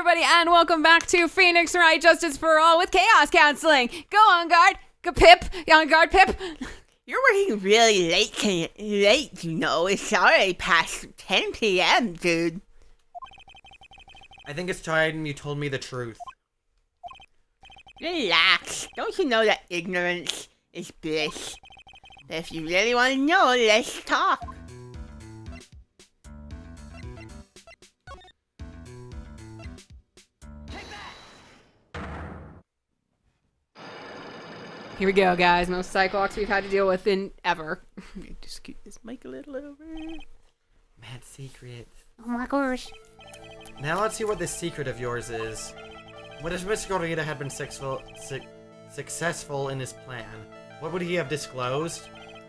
everybody, and welcome back to Phoenix Wright Justice for All with Chaos Counseling. Go on guard, go Pip, on guard, Pip. You're working really late, you know. It's already past 10 p.m., dude. I think it's time you told me the truth. Relax. Don't you know that ignorance is bliss? But if you really want to know, let's talk. Here we go, guys. Most psychwalks we've had to deal with in ever. Just keep this mic a little over. Mad secret. Oh my gosh. Now let's see what this secret of yours is. What if Mr. Gorita had been successful in his plan? What would he have disclosed?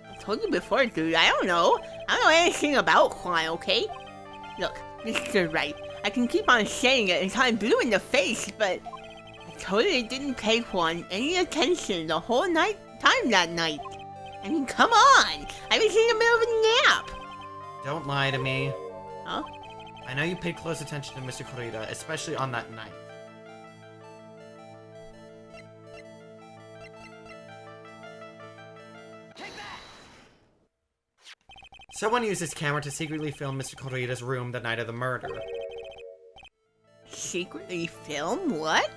I told you before, dude. I don't know. I don't know anything about Quan, okay? Look, Mr. Wright, I can keep on saying it until I'm blue in the face, but I totally didn't pay Quan any attention the whole time that night. I mean, come on! I was in the middle of a nap! Don't lie to me. Huh? I know you paid close attention to Mr. Gorita, especially on that night. Someone used his camera to secretly film Mr. Gorita's room the night of the murder. Secretly film? What?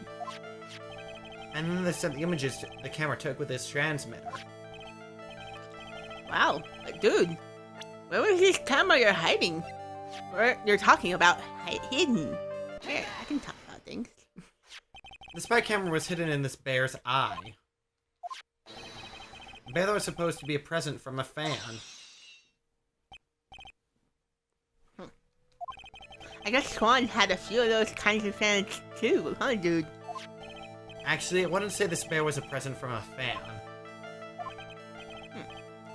And then they sent the images the camera took with his transmitter. Wow. But dude, where was this camera you're hiding? Or you're talking about hidden? Here, I can talk about things. The spy camera was hidden in this bear's eye. The bear that was supposed to be a present from a fan. I guess Swan had a few of those kinds of fans too, huh, dude? Actually, it wouldn't say this bear was a present from a fan.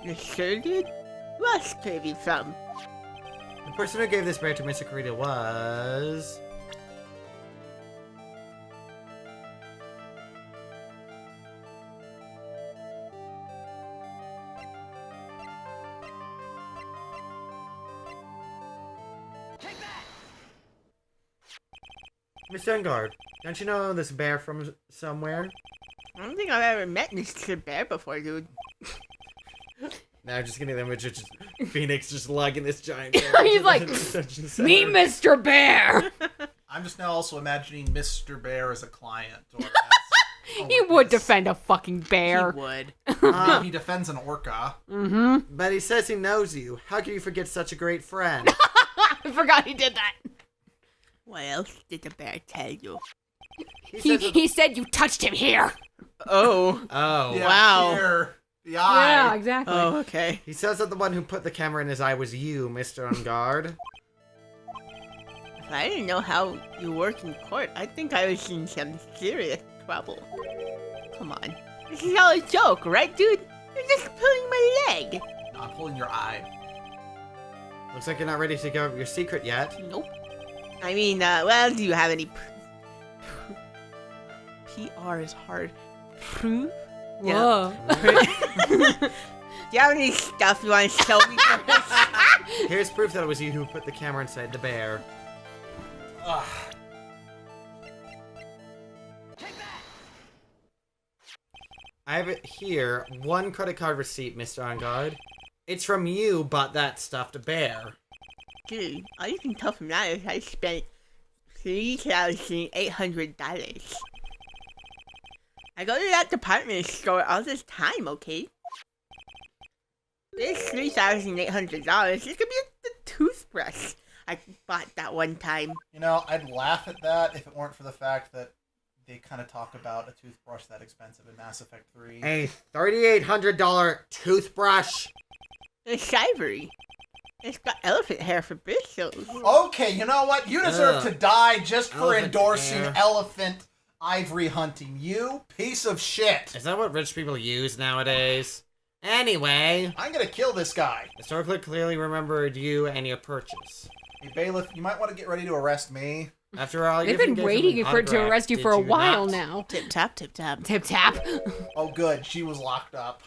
You sure, dude? Who else could it be from? The person who gave this bear to Mr. Gorita was... Mr. Engard, don't you know this bear from somewhere? I don't think I've ever met Mr. Bear before, dude. Now I'm just getting the image of just Phoenix just lugging this giant bear. He's like, me, Mr. Bear. I'm just now also imagining Mr. Bear as a client. Or as He would defend a fucking bear. He would. he defends an orca. Mm-hmm. But he says he knows you. How can you forget such a great friend? I forgot he did that. What else did the bear tell you? He said you touched him here. Oh. Oh. Yeah, Wow. Here, the eye. Yeah, exactly. Oh, okay. He says that the one who put the camera in his eye was you, Mr. Engard. If I didn't know how you work in court, I think I was in some serious trouble. Come on. This is all a joke, right, dude? You're just pulling my leg. No, I'm pulling your eye. Looks like you're not ready to give up your secret yet. Nope. I mean, well, do you have any PR is hard. Proof? Whoa. Do you have any stuff you want to show me first? Here's proof that it was you who put the camera inside the bear. Ugh. I have it here. One credit card receipt, Mr. Engard. It's from you, bought that stuffed bear. Dude, all you can tell from that is I spent $3,800. I go to that department store all this time, okay? This $3,800 is gonna be the toothbrush I bought that one time. You know, I'd laugh at that if it weren't for the fact that they kind of talk about a toothbrush that expensive in Mass Effect 3. A $3,800 toothbrush. It's ivory. It's got elephant hair for bristles. Okay, you know what? You deserve to die just for Elephant endorsing hair. elephant ivory hunting. You piece of shit. Is that what rich people use nowadays? Anyway, I'm gonna kill this guy. the store clerk clearly remembered you and your purchase. Hey, bailiff, you might want to get ready to arrest me. After all, They've been waiting to arrest you for a while now. Tip tap, tip tap. Tip tap. Oh, good. She was locked up.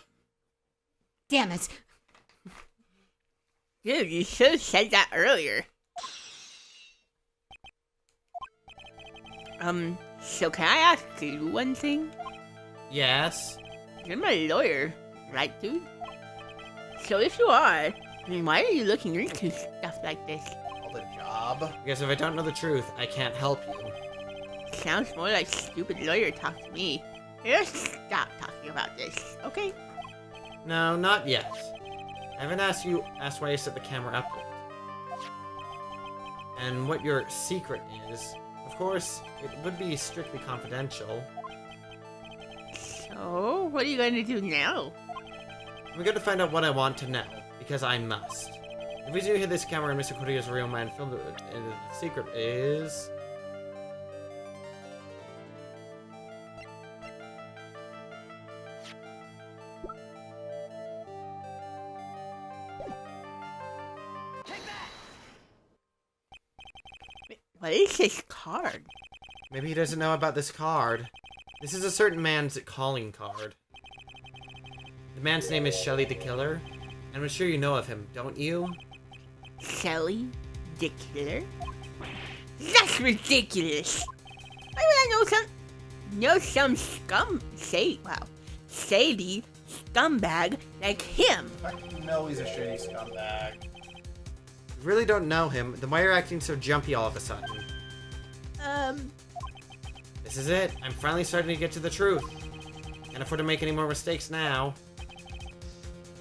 Damn it. Dude, you should have said that earlier. So can I ask you one thing? Yes. You're my lawyer, right, dude? So if you are, then why are you looking into stuff like this? All the job. Because if I don't know the truth, I can't help you. Sounds more like stupid lawyer talk to me. Just stop talking about this, okay? No, not yet. I haven't asked why you set the camera up yet. And what your secret is. Of course, it would be strictly confidential. So, what are you going to do now? I'm going to find out what I want to know, because I must. If we do hit this camera in Mr. Cordea's real man filmed it, and the secret is... What is this card? Maybe he doesn't know about this card. This is a certain man's calling card. The man's name is Shelly the Killer, and I'm sure you know of him, don't you? Shelly the Killer? That's ridiculous! Why would I know some shady scumbag like him? I know he's a shitty scumbag. You really don't know him, then why are you acting so jumpy all of a sudden? This is it. I'm finally starting to get to the truth. Can't afford to make any more mistakes now.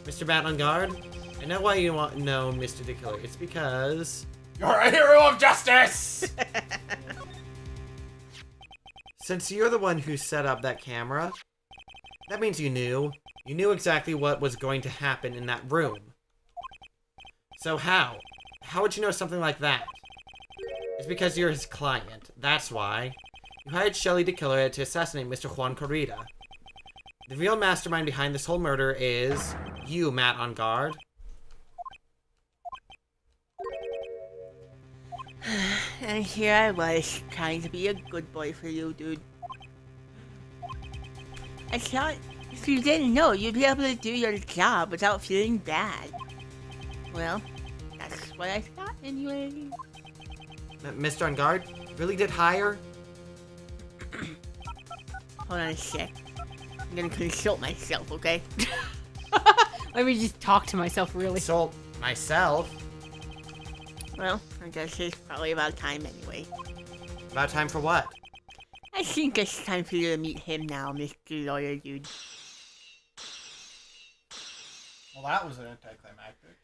Mr. Bat on guard? I know why you want to know Mr. the Killer. It's because... You're a hero of justice! Since you're the one who set up that camera, that means you knew. You knew exactly what was going to happen in that room. So how? How would you know something like that? It's because you're his client. That's why. You hired Shelly the Killer to assassinate Mr. Juan Corrida. The real mastermind behind this whole murder is you, Matt on guard. And here I was, trying to be a good boy for you, dude. I thought if you didn't know, you'd be able to do your job without feeling bad. Well, that's what I thought anyway. Mr. on guard? Really did hire? Hold on a sec. I'm gonna consult myself, okay? Let me just talk to myself, really. Sold myself? Well, I guess it's probably about time anyway. About time for what? I think it's time for you to meet him now, Mr. Lawyer Dude. Well, that was anticlimactic.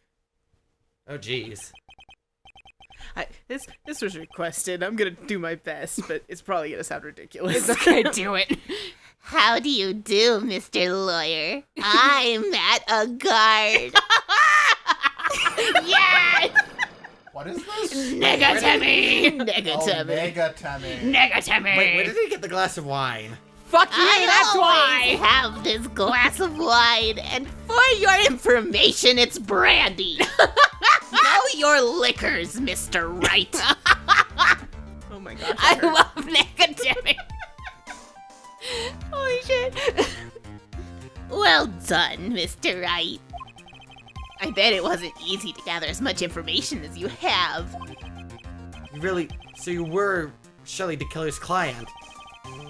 Oh, jeez. This was requested. I'm gonna do my best, but it's probably gonna sound ridiculous. It's okay, do it. How do you do, Mr. Lawyer? I'm Matt a guard. Yes! What is this? Negatemi! Oh, Negatemi. Megatemi. Negatemi! Wait, where did he get the glass of wine? Fuck you, that's why! have this glass of wine, and for your information, it's brandy. Know your liquors, Mr. Wright. Oh my gosh. I love Negatemi. Holy shit. Well done, Mr. Wright. I bet it wasn't easy to gather as much information as you have. So you were Shelly the Killer's client?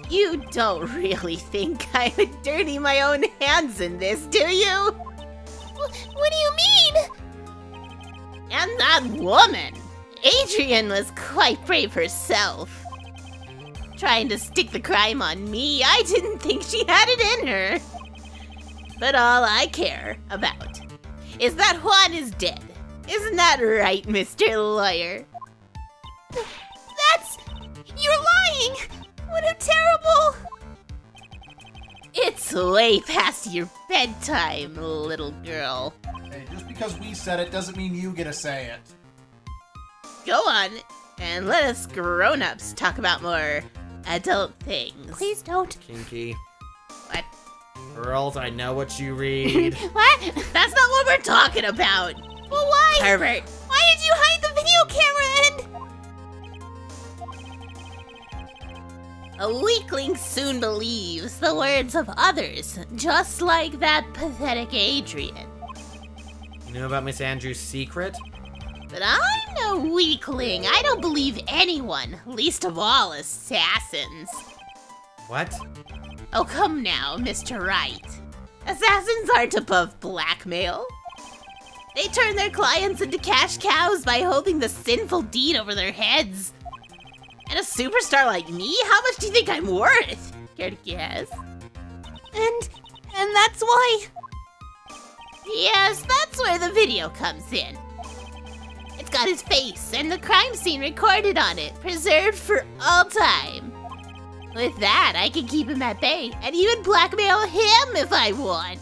You don't really think I would dirty my own hands in this, do you? What do you mean? And that woman, Adrian, was quite brave herself. Trying to stick the crime on me, I didn't think she had it in her. But all I care about is that Juan is dead. Isn't that right, Mr. Lawyer? You're lying! What a terrible... It's way past your bedtime, little girl. Hey, just because we said it doesn't mean you get to say it. Go on, and let us grown-ups talk about more adult things. Please don't. Kinky. What? Girls, I know what you read. What? That's not what we're talking about. Well, why? Herbert. Why did you hide the video camera and... A weakling soon believes the words of others, just like that pathetic Adrian. You know about Miss Andrews' secret? But I'm a weakling. I don't believe anyone, least of all assassins. What? Oh, come now, Mr. Wright. Assassins aren't above blackmail. They turn their clients into cash cows by holding the sinful deed over their heads. And a superstar like me? How much do you think I'm worth? Care to guess? And that's why... Yes, that's where the video comes in. It's got his face and the crime scene recorded on it, preserved for all time. With that, I can keep him at bay and even blackmail him if I want.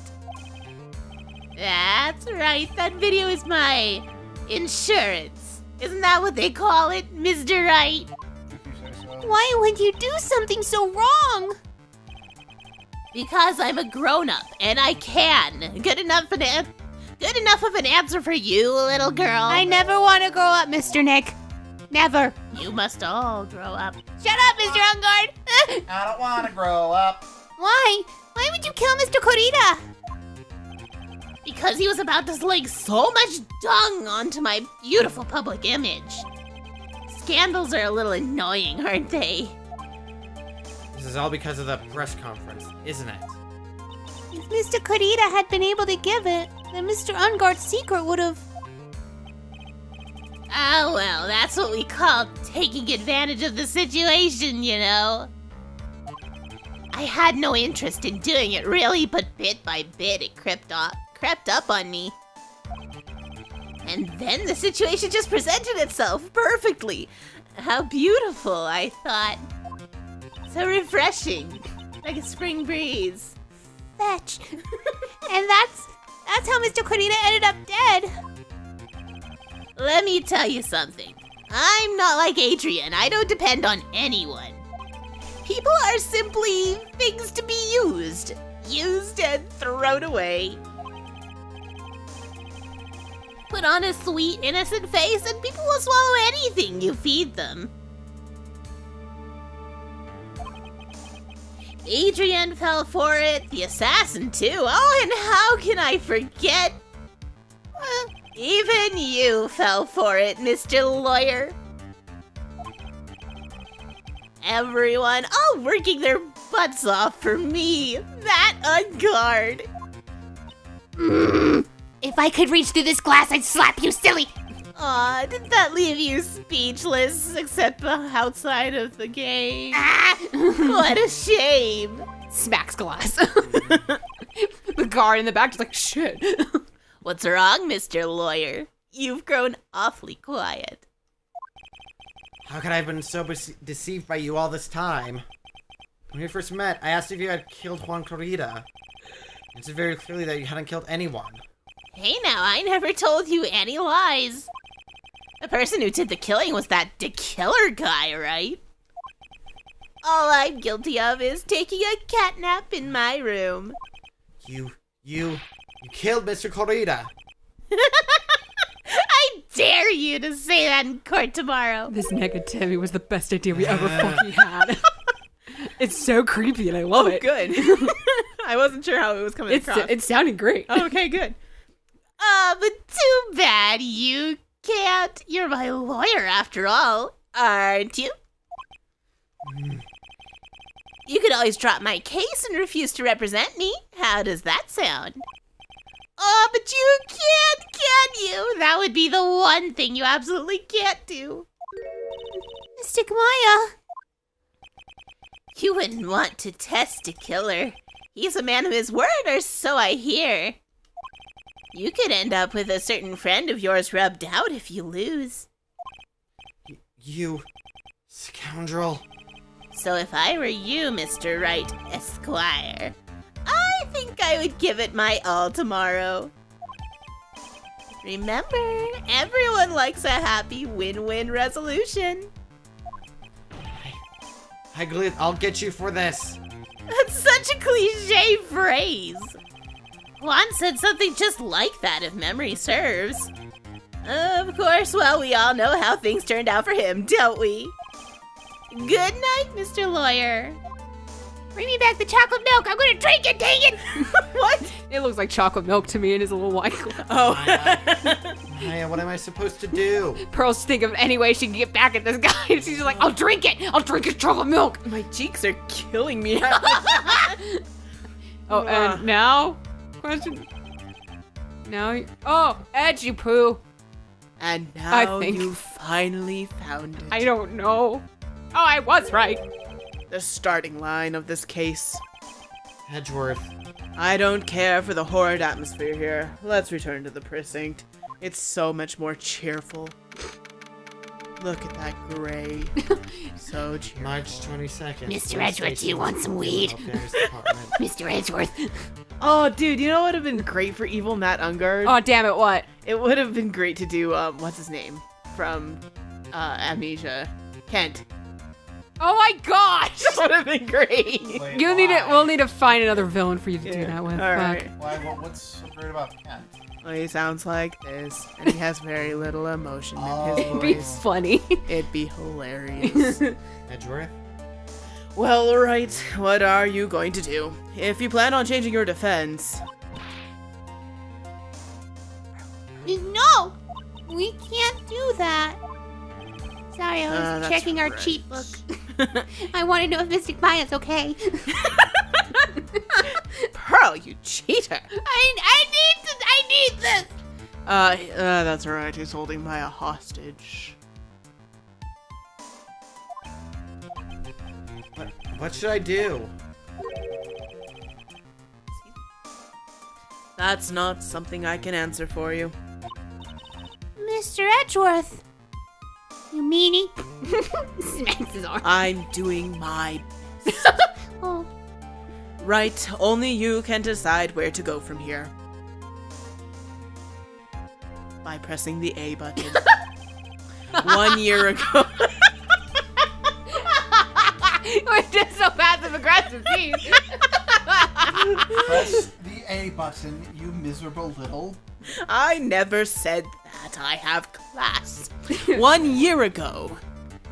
That's right, that video is my insurance. Isn't that what they call it, Mr. Wright? If you say so. Why would you do something so wrong? Because I'm a grown-up and I can. Good enough of an answer for you, little girl. I never want to grow up, Mr. Nick. Never. You must all grow up. Shut up, Mr. Ungard. I don't want to grow up. Why? Why would you kill Mr. Corita? Because he was about to sling so much dung onto my beautiful public image. Scandals are a little annoying, aren't they? This is all because of the press conference, isn't it? If Mr. Corita had been able to give it, then Mr. Ungard's secret would have... Ah, well, that's what we call taking advantage of the situation, you know. I had no interest in doing it, really, but bit by bit it crept up on me. And then the situation just presented itself perfectly. How beautiful, I thought. So refreshing, like a spring breeze. Fetch. And that's how Mr. Corita ended up dead. Let me tell you something. I'm not like Adrian. I don't depend on anyone. People are simply things to be used. Used and thrown away. Put on a sweet, innocent face and people will swallow anything you feed them. Adrian fell for it, the assassin too. Oh, and how can I forget? Even you fell for it, Mr. Lawyer. Everyone, all working their butts off for me. That on guard. If I could reach through this glass, I'd slap you silly. Aw, did that leave you speechless, except outside of the game? What a shame. Smacks glass. The guard in the back just like, shit. What's wrong, Mr. Lawyer? You've grown awfully quiet. How could I have been so deceived by you all this time? When we first met, I asked if you had killed Juan Corrida. You said very clearly that you hadn't killed anyone. Hey now, I never told you any lies. The person who did the killing was that killer guy, right? All I'm guilty of is taking a catnap in my room. You killed Mr. Corrida. I dare you to say that in court tomorrow. This negativity was the best idea we ever fucking had. It's so creepy and I love it. Good. I wasn't sure how it was coming across. It sounded great. Oh, okay, good. But too bad you can't. You're my lawyer after all, aren't you? You could always drop my case and refuse to represent me. How does that sound? Oh, but you can't, can you? That would be the one thing you absolutely can't do. Mr. Kamaya. You wouldn't want to test a killer. He's a man of his word, or so I hear. You could end up with a certain friend of yours rubbed out if you lose. You scoundrel. So if I were you, Mr. Wright, Esquire, I think I would give it my all tomorrow. Remember, everyone likes a happy win-win resolution. I'll get you for this. That's such a cliche phrase. Juan said something just like that, if memory serves. Of course, well, we all know how things turned out for him, don't we? Good night, Mr. Lawyer. Bring me back the chocolate milk. I'm gonna drink it, dang it! What? It looks like chocolate milk to me in his little wine glass. Oh. Maya, what am I supposed to do? Pearl's think of any way she can get back at this guy. She's just like, I'll drink it. I'll drink his chocolate milk. My cheeks are killing me. Oh, and now? Question. Now, oh, Edge, you poo. And I now think- you finally found it. I don't know. Oh, I was right. The starting line of this case. Edgeworth. I don't care for the horrid atmosphere here. Let's return to the precinct. It's so much more cheerful. Look at that gray. So cheerful. March 22nd. Mr. Edgeworth, do you want some weed? Affairs Department. Mr. Edgeworth. Oh, dude, you know what would have been great for evil Matt Ungard? Oh, damn it, what? It would have been great to do, what's his name? From, Amnesia. Kent. Oh my gosh! That would have been great. Wait, We'll why? need to find another villain for you to do that with. Alright. Why? What's so great about Kent? Well, he sounds like this, and he has very little emotion in his It'd be voice. funny. It'd be hilarious. Edgeworth? Well, alright, what are you going to do? If you plan on changing your defense... No! We can't do that. Sorry, I was that's checking our right. cheat book. I want to know if Mystic Maya's okay. Pearl, you cheater! I need this! That's alright, he's holding Maya hostage. What should I do? That's not something I can answer for you. Mr. Edgeworth. You meanie. Smacks his arm. I'm doing my... Oh, Right, only you can decide where to go from here. By pressing the A button. 1 year ago... We're just so passive aggressive, geez. Press the A button, you miserable little. I never said that. I have class. 1 year ago.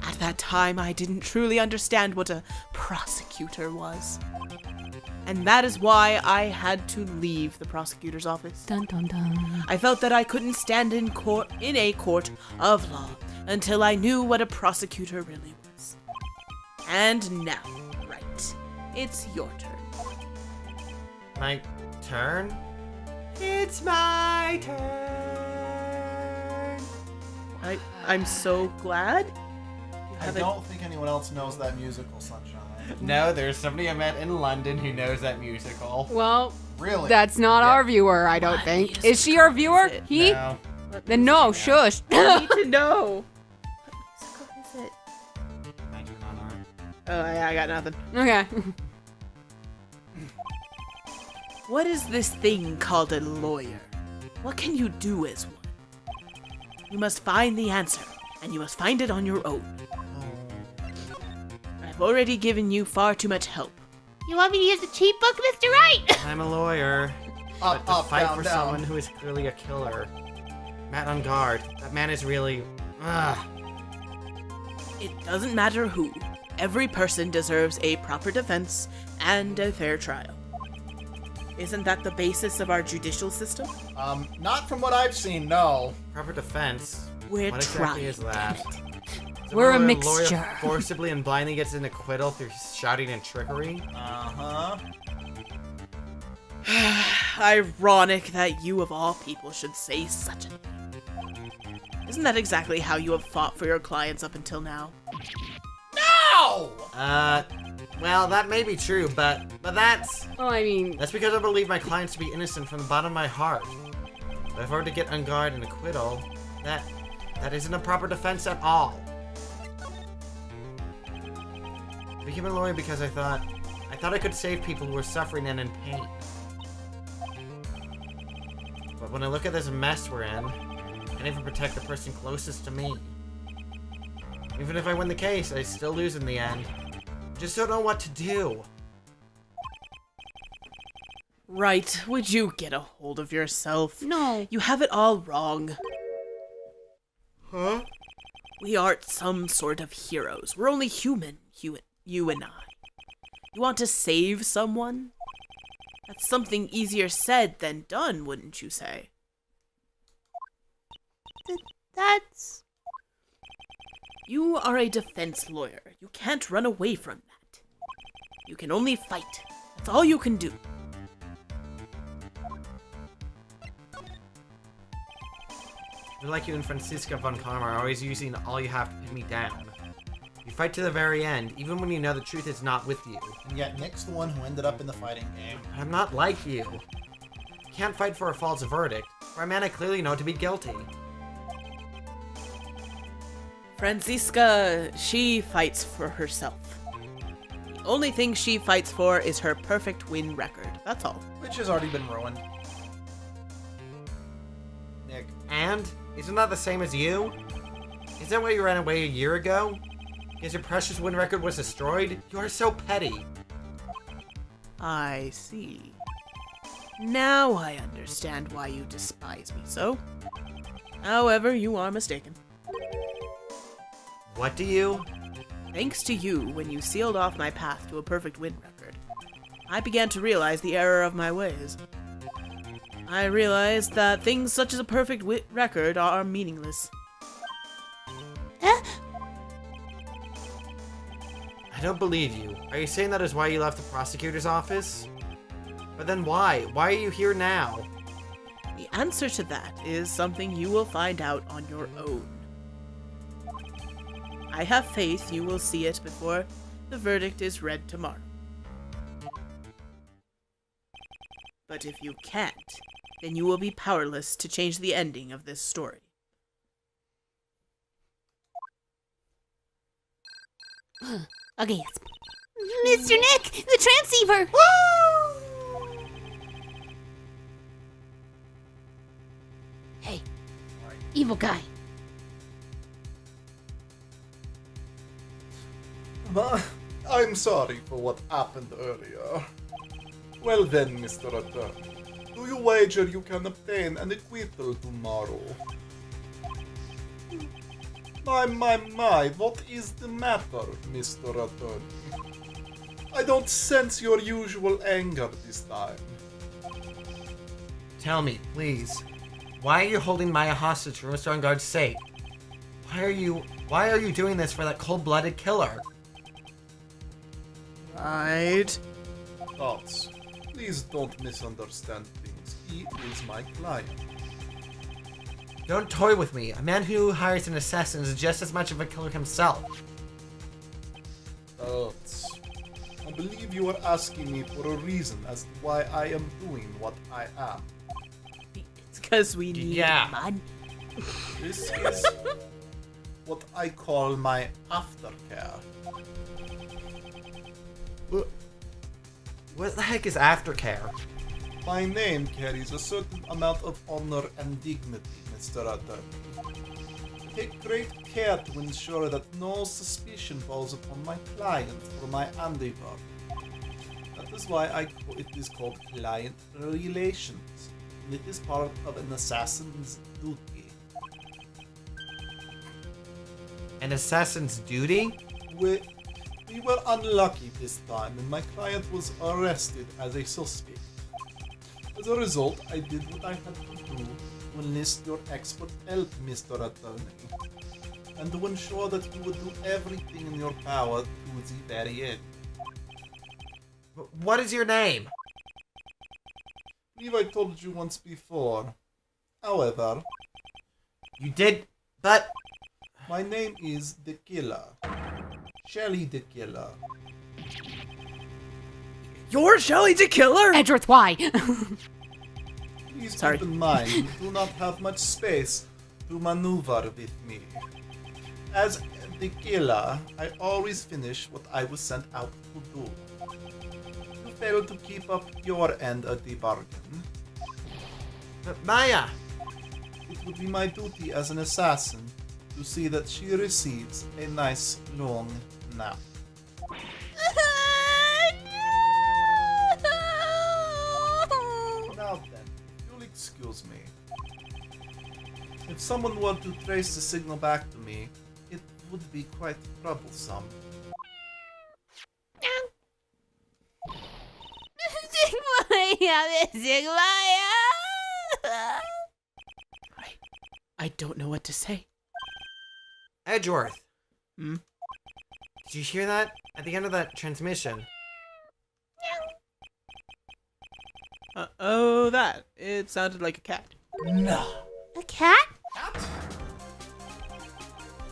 At that time, I didn't truly understand what a prosecutor was. And that is why I had to leave the prosecutor's office. Dun dun dun. I felt that I couldn't stand in a court of law until I knew what a prosecutor really was. And now, right, it's your turn. My turn? It's my turn. I'm so glad. You I haven't- don't think anyone else knows that musical, Sunshine. No, there's somebody I met in London who knows that musical. Well, Really? that's not our viewer, I don't What think. Is she our musical viewer? is it? He? No. Then no, shush. I need to know. What musical is it? My turn on art. Oh, I got nothing. Okay. What is this thing called a lawyer? What can you do as one? You must find the answer, and you must find it on your own. I've already given you far too much help. you want me to use the cheat book, Mr. Wright? I'm a lawyer. Up, But to up, fight down, for down. someone who is clearly a killer. Matt on guard. That man is really... Ugh. It doesn't matter who. Every person deserves a proper defense and a fair trial. Isn't that the basis of our judicial system? Not from what I've seen, no. Proper defense. We're What exactly trying. is that? Is it We're when a lawyer mixture. forcibly and blindly gets an acquittal through shouting and trickery? Uh-huh. Ironic that you of all people should say such a thing. Isn't that exactly how you have fought for your clients up until now? No! Well, that may be true, but that's Well, I mean, because I believe my clients to be innocent from the bottom of my heart. But if I were to get on guard and acquittal, that isn't a proper defense at all. I became a lawyer because I thought I could save people who were suffering and in pain. But when I look at this mess we're in, I can't even protect the person closest to me. Even if I win the case, I still lose in the end. I just don't know what to do. Right, would you get a hold of yourself? No. You have it all wrong. Huh? We aren't some sort of heroes. We're only human, you and I. You want to save someone? That's something easier said than done, wouldn't you say? That's... You are a defense lawyer. You can't run away from that. You can only fight. That's all you can do. Like you and Franziska von Karma are always using all you have to pin me down. You fight to the very end, even when you know the truth is not with you. And yet Nick's the one who ended up in the fighting game. I'm not like you. You can't fight for a false verdict, for a man I clearly know to be guilty. Franziska, she fights for herself. The only thing she fights for is her perfect win record. That's all. Which has already been ruined. Nick. And? Isn't that the same as you? Is that why you ran away a year ago? Because your precious win record was destroyed? You are so petty. I see. Now I understand why you despise me so. However, you are mistaken. What do you? Thanks to you, when you sealed off my path to a perfect win record, I began to realize the error of my ways. I realized that things such as a perfect record are meaningless. Eh? I don't believe you. Are you saying that is why you left the prosecutor's office? But then why? Why are you here now? The answer to that is something you will find out on your own. I have faith you will see it before the verdict is read tomorrow. But if you can't, then you will be powerless to change the ending of this story. Okay, yes. Mr. Nick, the transceiver! Hey, evil guy. I'm sorry for what happened earlier. Well then, Mr. Attorney, do you wager you can obtain an acquittal tomorrow? My, what is the matter, Mr. Attorney? I don't sense your usual anger this time. Tell me, please. Why are you holding Maya hostage for Mr. Unguard's sake? Why are you doing this for that cold-blooded killer? Right. Thoughts. Please don't misunderstand things. He is my client. Don't toy with me. A man who hires an assassin is just as much of a killer himself. Thoughts. I believe you are asking me for a reason as to why I am doing what I am. It's because we need money. This is what I call my aftercare. What the heck is aftercare? My name carries a certain amount of honor and dignity, Mr. Attorney. I take great care to ensure that no suspicion falls upon my client for my handiwork. That is why it is called client relations, and it is part of an assassin's duty. An assassin's duty? We were unlucky this time, and my client was arrested as a suspect. As a result, I did what I had to do to enlist your expert help, Mr. Attorney, and to ensure that you would do everything in your power to the very end. What is your name? I believe I told you once before. However, You did, but... my name is the Killer. Shelly the Killer. You're Shelly the Killer? Edgeworth, why? Please Sorry. keep in mind, you do not have much space to maneuver with me. As the Killer, I always finish what I was sent out to do. You failed to keep up your end of the bargain. But Maya! It would be my duty as an assassin to see that she receives a nice long nap. Now then, if you'll excuse me. If someone were to trace the signal back to me, it would be quite troublesome. Mystic Maya. I don't know what to say. Edgeworth. Hmm? Did you hear that? At the end of that transmission. Oh, that. It sounded like a cat. No. A cat?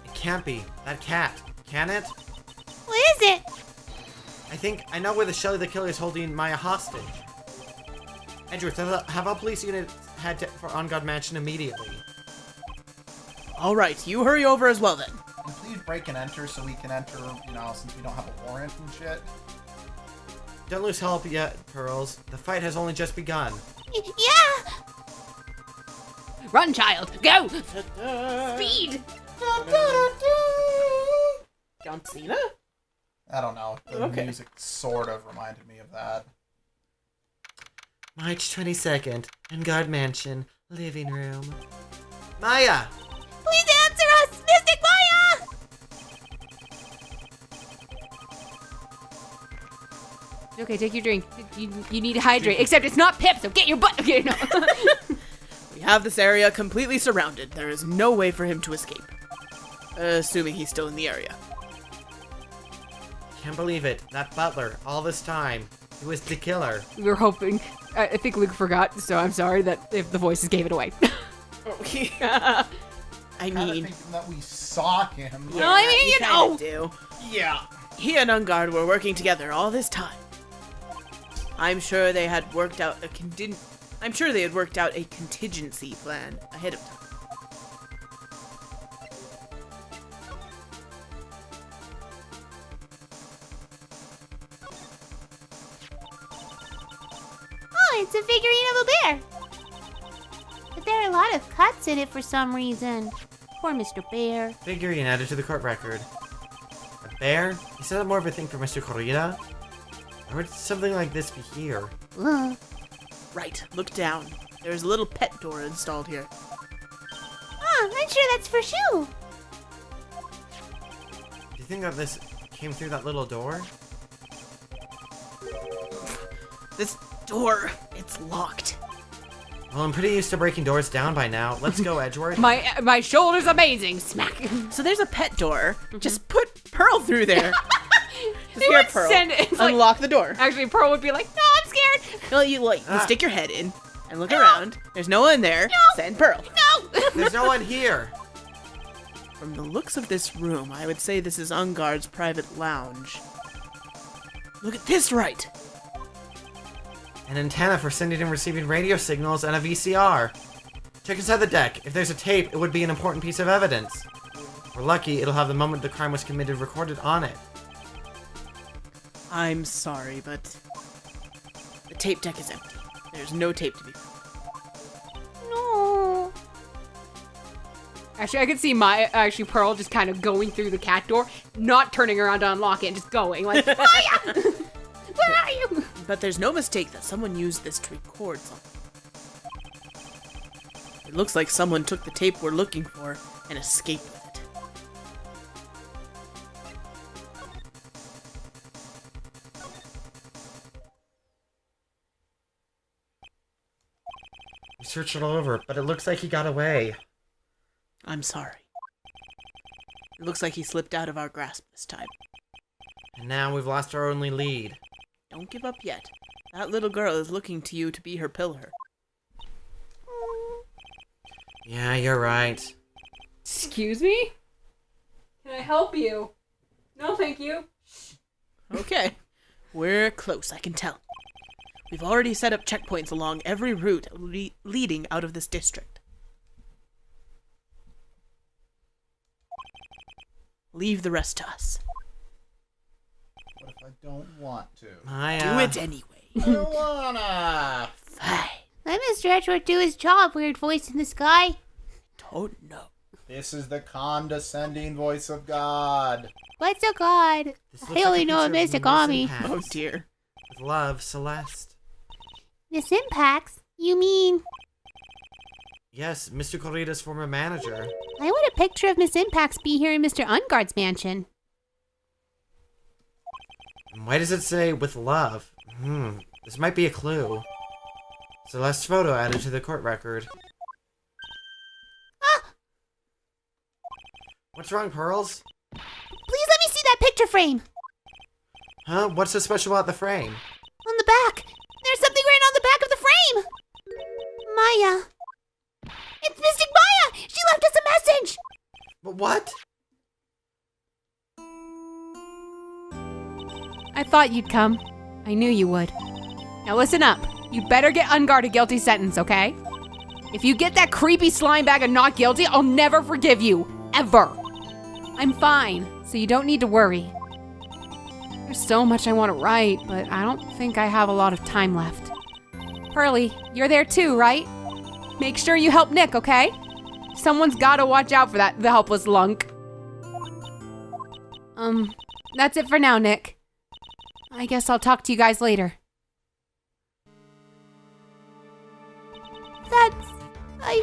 It can't be. That cat. Can it? What is it? I think I know where the Shelly the Killer is holding Maya hostage. Edgeworth, have all police units head for On God Mansion immediately. All right, you hurry over as well then. And please break and enter so we can enter, since we don't have a warrant and shit. Don't lose hope yet, Pearls. The fight has only just begun. Yeah! Run, child. Go. Speed. John Cena? I don't know. The Okay. music sort of reminded me of that. March 22nd, On God Mansion, living room. Maya! Please answer us, Mystic Maya! Okay, take your drink. You need to hydrate. Except it's not Pip, so get your butt. Okay, no. We have this area completely surrounded. There is no way for him to escape. Assuming he's still in the area. Can't believe it. That butler, all this time. He was the killer. We were hoping. I think Luke forgot, so I'm sorry that if the voices gave it away. I Kinda mean, thinking that we saw him. No, I mean, you kinda know. do. Yeah. He and Ungard were working together all this time. I'm sure they had worked out a contingency plan ahead of time. Oh, it's a figurine of a bear. But there are a lot of cuts in it for some reason. Poor Mr. Bear. Figurine added to the court record. A bear? Is that more of a thing for Mr. Corrida? Or would something like this be here? Ugh. Right, look down. There's a little pet door installed here. Oh, I'm sure that's for Shu. Do you think that this came through that little door? This door, it's locked. Well, I'm pretty used to breaking doors down by now. Let's go, Edgeworth. My shoulder's amazing. Smack. So there's a pet door. Just put Pearl through there. Just It here, would Pearl. send it- it's like- Unlock the door. Actually, Pearl would be like, no, I'm scared. No, you stick your head in and look around. There's no one there. Send Pearl. No. There's no one here. From the looks of this room, I would say this is Ungard's private lounge. Look at this right. An antenna for sending and receiving radio signals and a VCR. Check inside the deck. If there's a tape, it would be an important piece of evidence. If we're lucky, it'll have the moment the crime was committed recorded on it. I'm sorry, but the tape deck is empty. There's no tape to be found. No. Actually, I could see Pearl just kind of going through the cat door, not turning around to unlock it, and just going like, Maya! Where are you? But there's no mistake that someone used this to record something. It looks like someone took the tape we're looking for and escaped with it. We searched it all over, but it looks like he got away. I'm sorry. It looks like he slipped out of our grasp this time. And now we've lost our only lead. Don't give up yet. That little girl is looking to you to be her pillar. Yeah, you're right. Excuse me? Can I help you? No, thank you. Okay. We're close, I can tell. We've already set up checkpoints along every route leading out of this district. Leave the rest to us. What if I don't want to? Maya. Do it anyway. I don't wanna. Fine. Let Mr. Edgeworth do his job, weird voice in the sky. Don't know. This is the condescending voice of God. What's a god? This I looks like only a know a picture of Mystic Miss Army. Impacts. Oh dear. With love, Celeste. This impacts? You mean... Yes, Mr. Corrida's former manager. Why would a picture of Miss Impacts be here in Mr. Ungard's mansion? And why does it say with love? This might be a clue. Celeste's photo added to the court record. Ah! What's wrong, Pearls? Please let me see that picture frame. Huh? What's so special about the frame? On the back. There's something written on the back of the frame. Maya. It's Mystic Maya! She left us a message! But what? I thought you'd come. I knew you would. Now listen up. You better get Unguard a guilty sentence, okay? If you get that creepy slime bag of not guilty, I'll never forgive you. Ever. I'm fine, so you don't need to worry. There's so much I want to write, but I don't think I have a lot of time left. Pearly, you're there too, right? Make sure you help Nick, okay? Someone's gotta watch out for the helpless lunk. That's it for now, Nick. I guess I'll talk to you guys later. That's... No!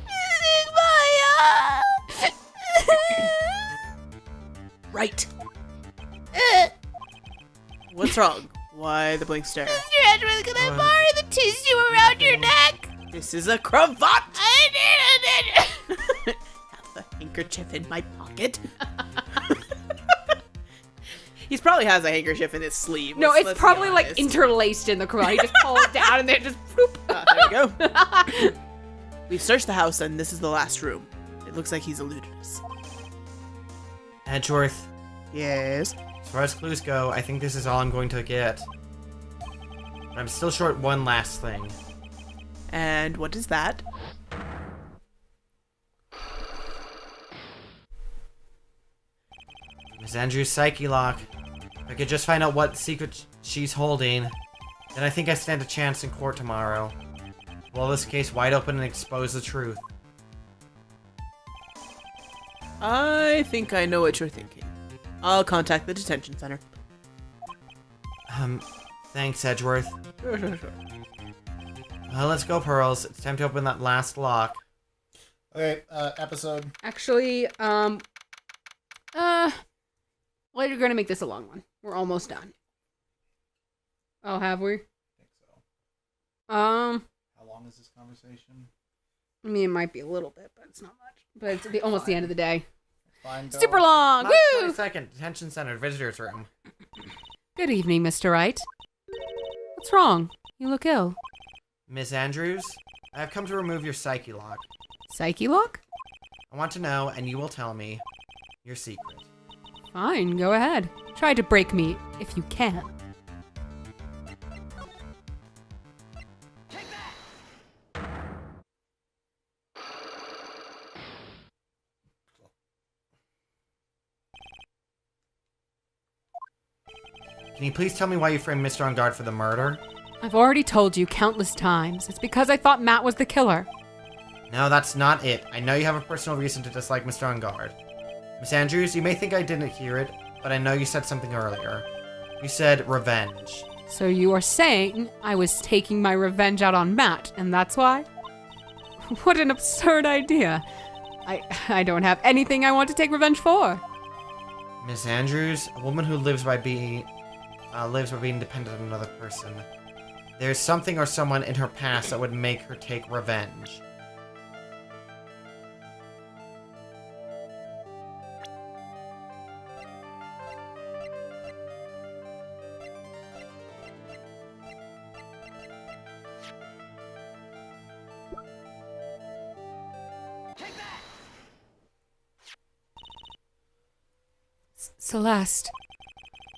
Mystic Maya! Right. What's wrng? Why the blank stare? Mr. Edgeworth, can I borrow the tissue around your neck? This is a cravat! I did. Have the handkerchief in my pocket. He probably has a handkerchief in his sleeve. No, let's it's be probably like honest. interlaced in the cravat. You just pull it down and then just bloop. There we go. We've searched the house and this is the last room. It looks like he's eluded us. Edgeworth, Yes. as far as clues go, I think this is all I'm going to get. But I'm still short one last thing. And what is that? Miss Andrews' psyche lock. If I could just find out what secret she's holding, then I think I stand a chance in court tomorrow. Blow this case wide open and expose the truth. I think I know what you're thinking. I'll contact the detention center. Thanks, Edgeworth. Sure. Well, let's go, Pearls. It's time to open that last lock. Okay, episode. Actually, well, you're gonna make this a long one. We're almost done. Oh, have we? I think so. How long is this conversation? I mean, it might be a little bit, but it's not much. But it's almost the end of the day. Fine. Go. Super long! March Woo! 22nd, detention center, visitor's room. Good evening, Mr. Wright. What's wrong? You look ill. Miss Andrews, I have come to remove your psyche lock. Psyche lock? I want to know, and you will tell me, your secret. Fine, go ahead. Try to break me if you can. Can you please tell me why you framed Mr. On Guard for the murder? I've already told you countless times. It's because I thought Matt was the killer. No, that's not it. I know you have a personal reason to dislike Mr. On Guard. Miss Andrews, you may think I didn't hear it, but I know you said something earlier. You said revenge. So you are saying I was taking my revenge out on Matt, and that's why? What an absurd idea. I don't have anything I want to take revenge for. Miss Andrews, a woman who lives by being dependent on another person. There's something or someone in her past that would make her take revenge. Celeste.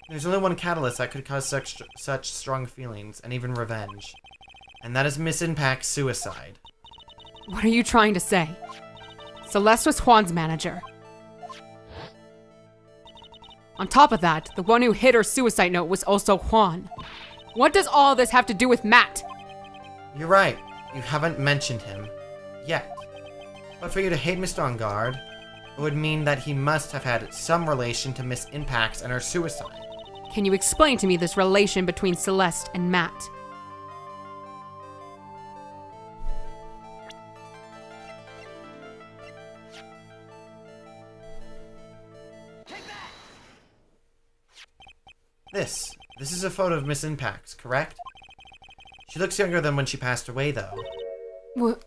There's only one catalyst that could cause such strong feelings, and even revenge. And that is Miss Impact's suicide. What are you trying to say? Celeste was Juan's manager. On top of that, the one who hid her suicide note was also Juan. What does all this have to do with Matt? You're right. You haven't mentioned him. Yet. But for you to hate Mr. On Guard, it would mean that he must have had some relation to Miss Impact's and her suicide. Can you explain to me this relation between Celeste and Matt? This is a photo of Miss Impact's, correct? She looks younger than when she passed away, though. What?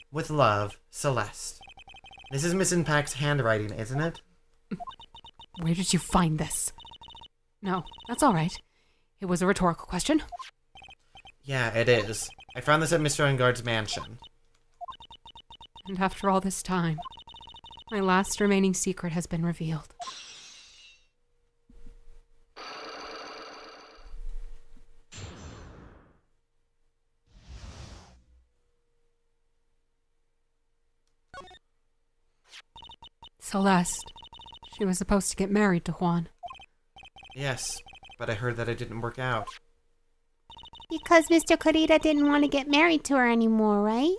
With love, Celeste. This is Miss Impact's handwriting, isn't it? Where did you find this? No, that's all right. It was a rhetorical question. Yeah, it is. I found this at Mr. Ungard's mansion. And after all this time, my last remaining secret has been revealed. Celeste. She was supposed to get married to Juan. Yes, but I heard that it didn't work out. Because Mr. Corita didn't want to get married to her anymore, right?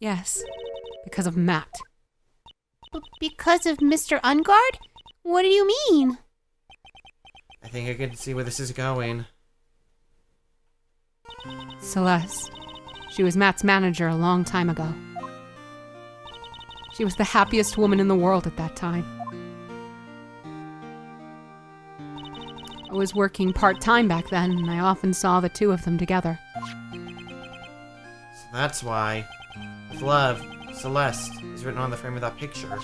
Yes, because of Matt. Because of Mr. Ungard? What do you mean? I think I can see where this is going. Celeste. She was Matt's manager a long time ago. She was the happiest woman in the world at that time. I was working part-time back then, and I often saw the two of them together. So that's why, with love, Celeste is written on the frame of that picture.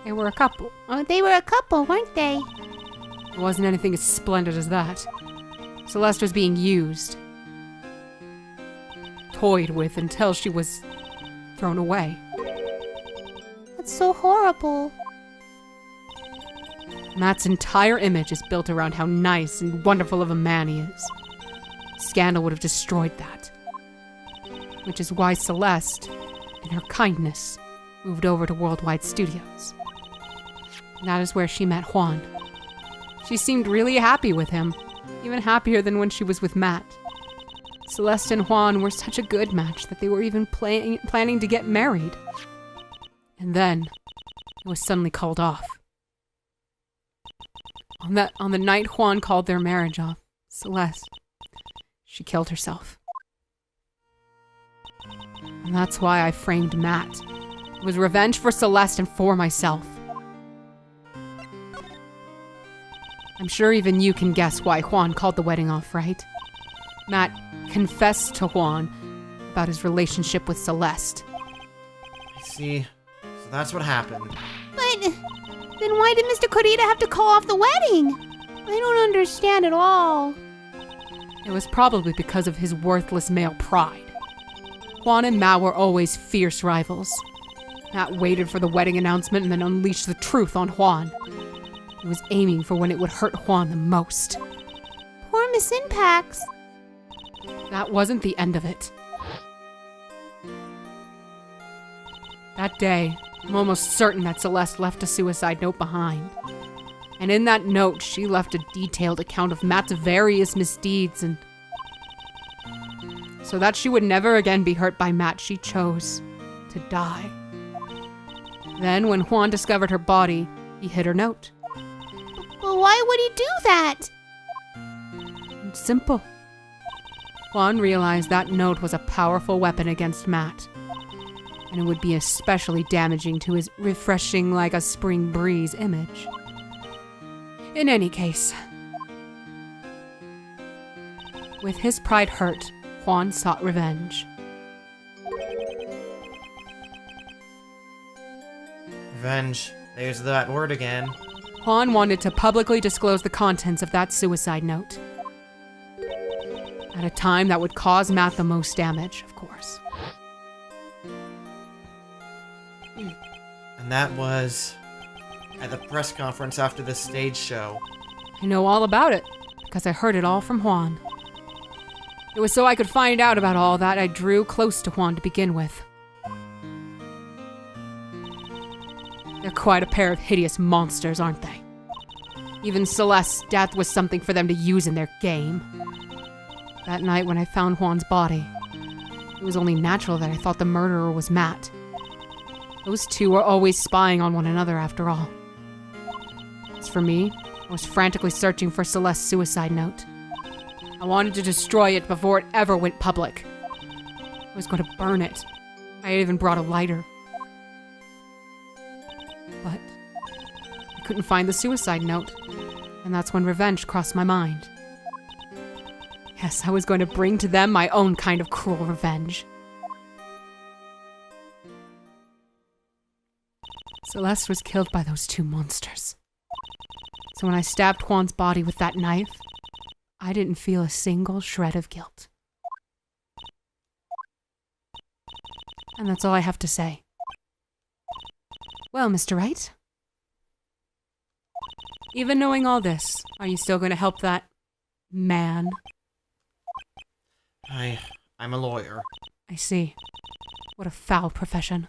They were a couple. Oh, they were a couple, weren't they? It wasn't anything as splendid as that. Celeste was being used. Toyed with until she was thrown away. That's so horrible. Matt's entire image is built around how nice and wonderful of a man he is. Scandal would have destroyed that. Which is why Celeste, in her kindness, moved over to Worldwide Studios. That is where she met Juan. She seemed really happy with him, even happier than when she was with Matt. Celeste and Juan were such a good match that they were even planning to get married. And then, it was suddenly called off. On the night Juan called their marriage off, Celeste, she killed herself. And that's why I framed Matt. It was revenge for Celeste and for myself. I'm sure even you can guess why Juan called the wedding off, right? Matt confessed to Juan about his relationship with Celeste. I see. So that's what happened. But then why did Mr. Corita have to call off the wedding? I don't understand at all. It was probably because of his worthless male pride. Juan and Matt were always fierce rivals. Matt waited for the wedding announcement and then unleashed the truth on Juan. He was aiming for when it would hurt Juan the most. Poor Miss Impax. That wasn't the end of it. That day, I'm almost certain that Celeste left a suicide note behind. And in that note, she left a detailed account of Matt's various misdeeds, and so that she would never again be hurt by Matt, she chose to die. Then, when Juan discovered her body, he hid her note. But why would he do that? It's simple. Juan realized that note was a powerful weapon against Matt, and it would be especially damaging to his refreshing like a spring breeze image. In any case, with his pride hurt, Juan sought revenge. Revenge. There's that word again. Juan wanted to publicly disclose the contents of that suicide note. At a time that would cause Matt the most damage, of course. And that was at the press conference after the stage show. I know all about it, because I heard it all from Juan. It was so I could find out about all that I drew close to Juan to begin with. They're quite a pair of hideous monsters, aren't they? Even Celeste's death was something for them to use in their game. That night when I found Juan's body, it was only natural that I thought the murderer was Matt. Those two were always spying on one another after all. As for me, I was frantically searching for Celeste's suicide note. I wanted to destroy it before it ever went public. I was going to burn it. I had even brought a lighter. But I couldn't find the suicide note, and that's when revenge crossed my mind. Yes, I was going to bring to them my own kind of cruel revenge. Celeste was killed by those two monsters. So when I stabbed Juan's body with that knife, I didn't feel a single shred of guilt. And that's all I have to say. Well, Mr. Wright? Even knowing all this, are you still going to help that man? I'm a lawyer. I see. What a foul profession.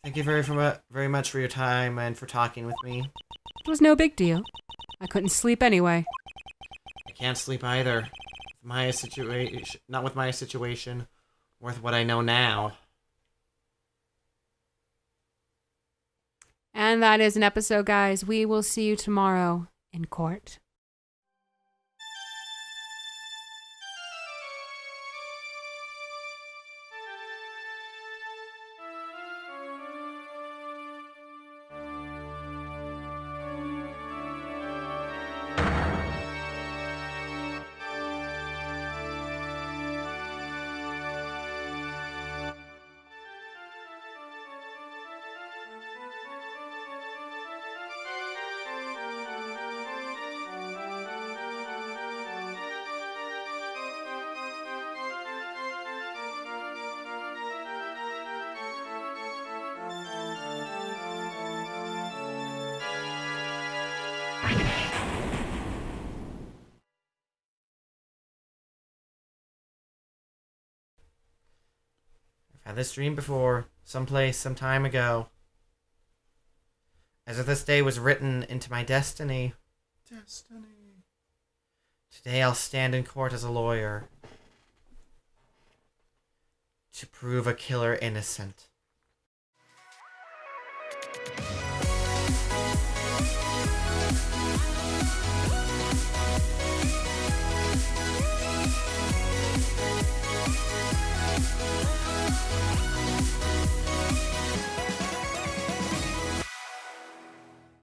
Thank you very much for your time and for talking with me. It was no big deal. I couldn't sleep anyway. I can't sleep either. Not with my situation, with what I know now. And that is an episode, guys. We will see you tomorrow in court. I've had this dream before, someplace, some time ago. As if this day was written into my destiny. Destiny. Today I'll stand in court as a lawyer. To prove a killer innocent.